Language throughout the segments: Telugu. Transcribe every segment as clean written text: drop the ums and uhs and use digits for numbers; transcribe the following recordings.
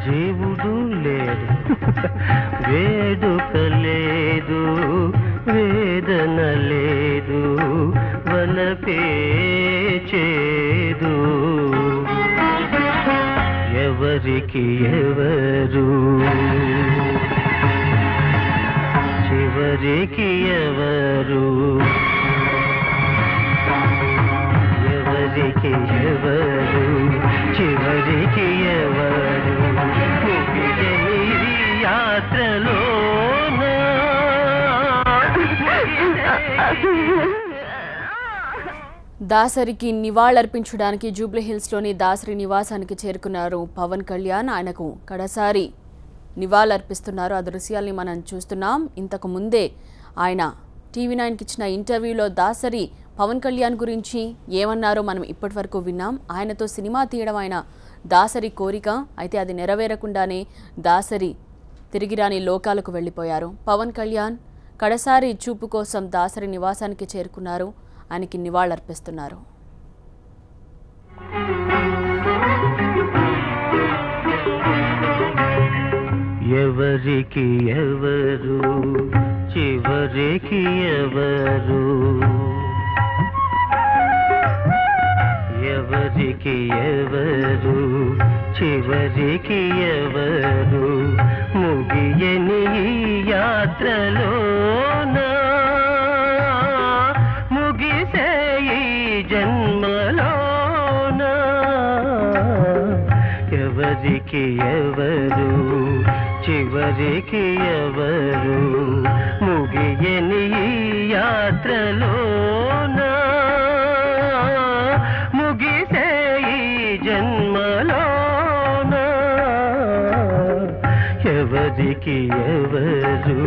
జీవుడు లేడు వేడుక లేదు వేదన లేదు వలపే చేదు ఎవరికి ఎవరు చివరికి ఎవరు ఎవరికి ఎవరు చివరికి ఎవరు ముగియని యాత్రలో దాసరికి నివాళులర్పించడానికి జూబ్లీహిల్స్లోని దాసరి నివాసానికి చేరుకున్నారు పవన్ కళ్యాణ్. ఆయనకు కడసారి నివాళులర్పిస్తున్నారు. ఆ దృశ్యాల్ని మనం చూస్తున్నాం. ఇంతకు ముందే ఆయన TV9కి ఇచ్చిన ఇంటర్వ్యూలో దాసరి పవన్ కళ్యాణ్ గురించి ఏమన్నారో మనం ఇప్పటివరకు విన్నాం. ఆయనతో సినిమా తీయడం ఆయన దాసరి కోరిక. అయితే అది నెరవేరకుండానే దాసరి తిరిగిరాని లోకాలకు వెళ్ళిపోయారు. పవన్ కళ్యాణ్ కడసారి చూపు కోసం దాసరి నివాసానికి చేరుకున్నారు. ఆయనకి నివాళులర్పిస్తున్నారు. ఎవరికి ఎవరు చివరికి ఎవరు ఎవరికి ఎవరు చివరికి ఎవరు ముగియని యాత్రలోనా ముగిసే ఈ జన్మలోనా ఎవరికి ఎవరు చివరికి ఎవరు ముగియని యాత్రలోనా ముగిసే ఈ జన్మలోనా ఎవరికి ఎవరు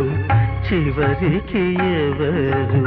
చివరికి ఎవరు